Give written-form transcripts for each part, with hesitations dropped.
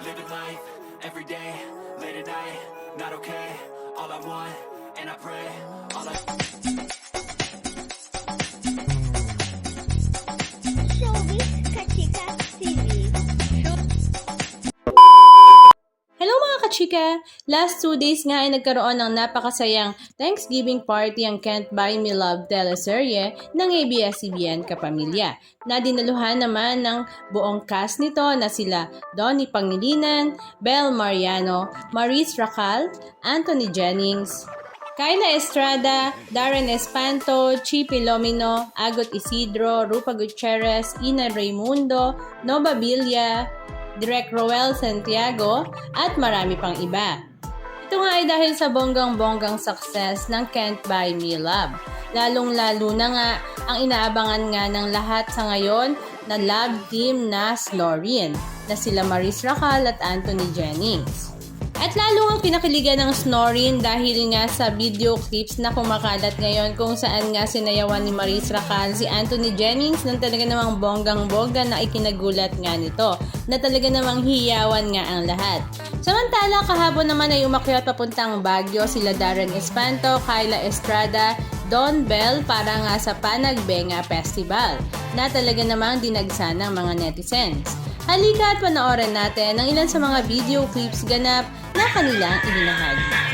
living life, every day, late at night, not okay. All I want, and I pray, all I... Showbiz Kachika TV. Hello mga kachika! Last 2 days nga ay nagkaroon ng napakasayang Thanksgiving party ang Can't Buy Me Love teleserye ng ABS-CBN Kapamilya na dinaluhan naman ng buong cast nito na sila Donnie Pangilinan, Bel Mariano, Maurice Racal, Anthony Jennings, Kyla Estrada, Darren Espanto, Chi Pilomino, Agot Isidro, Rupa Gutierrez, Ina Raimundo, Nova Villa, Direk Roel Santiago, at marami pang iba. Ito nga ay dahil sa bonggang-bonggang success ng Can't Buy Me Love. Lalong-lalo na nga ang inaabangan nga ng lahat sa ngayon na love team na Snorin na sila Maurice Racal at Anthony Jennings. At lalo ang pinakiligan ng Snorin dahil nga sa video clips na kumakalat ngayon kung saan nga sinayawan ni Maurice Racal si Anthony Jennings ng talaga namang bonggang-bongga na ikinagulat nga nito na talaga namang hiyawan nga ang lahat. Samantala kahapon naman ay umakyat papuntang Baguio sila Darren Espanto, Kyla Estrada, Don Bell para nga sa Panagbenga Festival na talaga namang dinagsa ng mga netizens. Halika at panoorin natin ang ilan sa mga video clips ganap na kanilang ibinahagi.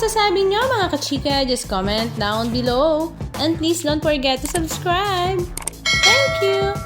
masasabi nyo mga kachika? Just comment down below. And please don't forget to subscribe. Thank you!